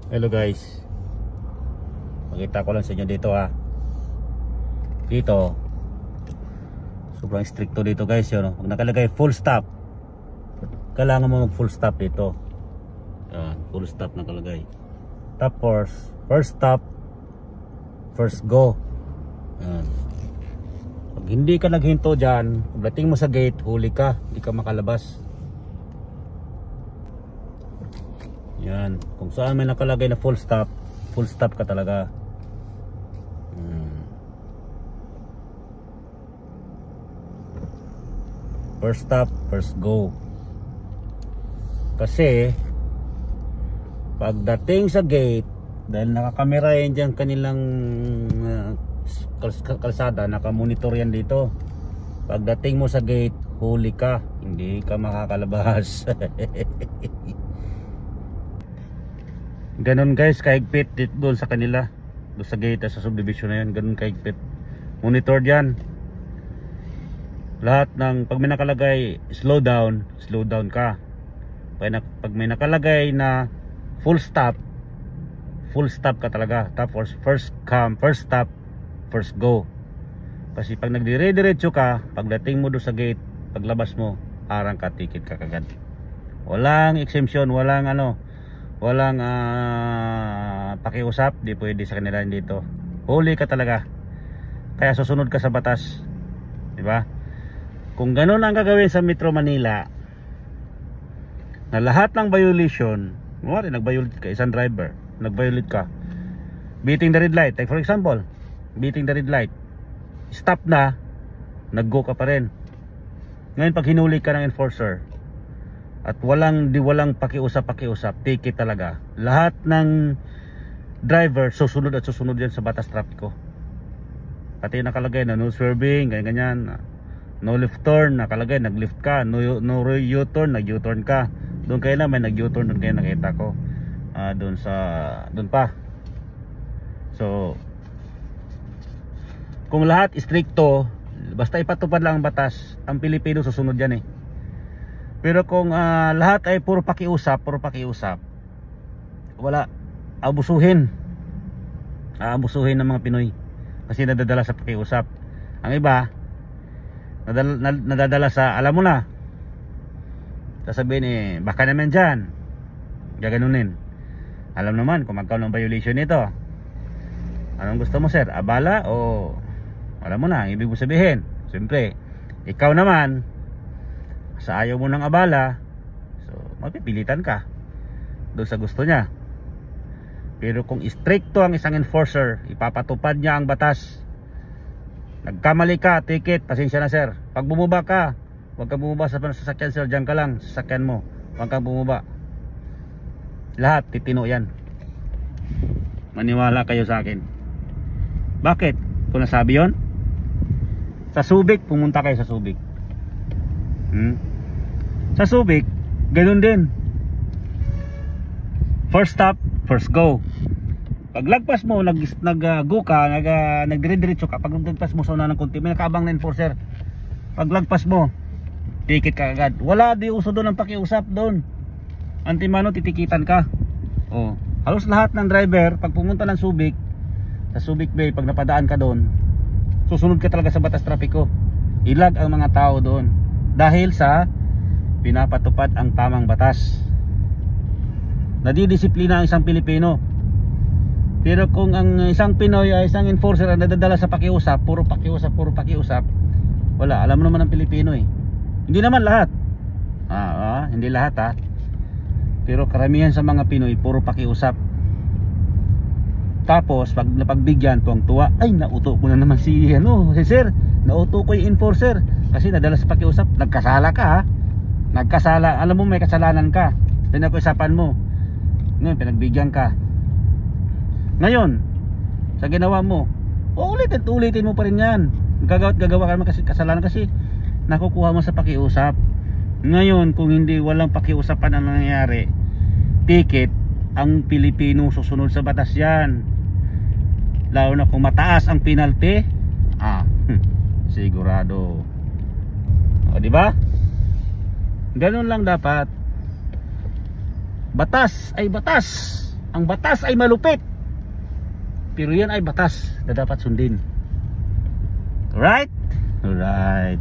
Hello guys, makita ko lang sa inyo dito ha. Dito sobrang stricto dito guys yun. Pag nakalagay full stop, kailangan mo mag full stop dito. Yan, full stop nakalagay. Tapos first stop, first go. Yan. Pag hindi ka naghinto dyan, pagdating mo sa gate, huli ka, hindi ka makalabas. Yan, kung saan may nakalagay na full stop ka talaga. First stop, first go. Kasi pagdating sa gate, dahil nakakamera yan dyan kanilang kalsada, nakamonitor yan dito. Pagdating mo sa gate, huli ka, hindi ka makakalabas. Ganon guys, kahigpit doon sa kanila, doon sa gate sa subdivision na yan. Ganon kahigpit, monitor dyan. Lahat ng pag may nakalagay slow down ka. Pag may nakalagay na full stop ka talaga. Tapos first come, first stop, first go. Kasi pag nagdire-diretso ka, pagdating mo doon sa gate, paglabas mo, harang ka, ticket ka kagad. Walang exemption, walang pakiusap, di pwede sa kanila dito. Huli ka talaga. Kaya susunod ka sa batas. Di ba? Kung gano'n ang gagawin sa Metro Manila, na lahat ng violation, nag-violate ka, isang driver, nag-violate ka, beating the red light, like for example, beating the red light, stop na, nag-go ka pa rin. Ngayon pag hinuli ka ng enforcer, at walang pakiusap, ticket talaga. Lahat ng driver susunod at susunod yan sa batas trapiko. Pati nakalagay na no swerving, ganyan. No left turn, nakalagay nag-left ka. No U-turn, nag-U-turn ka. Doon kayo na may nag-U-turn, doon kayo nakita ko. Doon pa. So kung lahat stricto, basta ipatupad lang ang batas, ang Pilipino susunod yan eh. Pero kung lahat ay puro pakiusap, wala, abusuhin ng mga Pinoy kasi nadadala sa pakiusap. Ang iba nadadala sa alam mo na, sasabihin baka naman dyan, gaganunin. Alam naman kung magkano ang violation nito. Anong gusto mo sir, abala o alam mo na, ibig mo sabihin. Siyempre ikaw naman sa ayaw mo ng abala, so mapipilitan ka doon sa gusto niya. Pero kung stricto ang isang enforcer, ipapatupad niya ang batas. Nagkamali ka, ticket, pasensya na sir. Pag bumaba ka, huwag kang bumaba sa sasakyan sir, dyan ka lang sa sasakyan mo, huwag kang bumaba. Lahat titino yan, maniwala kayo sa akin. Bakit ko nasabi yon? Sa Subic, pumunta kayo sa Subic. Sa Subic, ganoon din. First stop, first go. Paglagpas mo, nag-go ka, nagdire-diretso ka. Pag nagpas mo sa una ng konti, may nakaabang na enforcer. Paglagpas mo, ticket ka agad. Wala di uso doon ang pakiusap doon. Antimano, titikitan ka. Halos lahat ng driver, pag pumunta ng Subic, sa Subic Bay, pag napadaan ka doon, susunod ka talaga sa batas trapiko. Ilag ang mga tao doon dahil sa pinapatupad ang tamang batas. Nadidisiplina ang isang Pilipino. Pero kung ang isang Pinoy ay isang enforcer ang nadadala sa pakiusap, puro pakiusap, wala, alam mo naman ang Pilipino eh. Hindi naman lahat. Hindi lahat Pero karamihan sa mga Pinoy puro pakiusap. Tapos pag napagbigyan, tuwang-tuwa, ay nauto ko na naman si sir, nauto ko yung enforcer kasi nadala sa pakiusap. Nagkasala ka nagkasala, alam mo may kasalanan ka, pinag-usapan mo, ngayon pinagbigyan ka. Ngayon sa ginawa mo, ulitin mo pa rin yan. Gagawa ka naman kasi kasalanan kasi nakukuha mo sa pakiusap. Ngayon kung hindi, walang pakiusapan ang nangyayari, ticket, ang Pilipino susunod sa batas yan. Lalo na kung mataas ang penalty, sigurado. Di ba? Ganun lang dapat. Batas ay batas. Ang batas ay malupit, pero yan ay batas na dapat sundin. Right? Alright.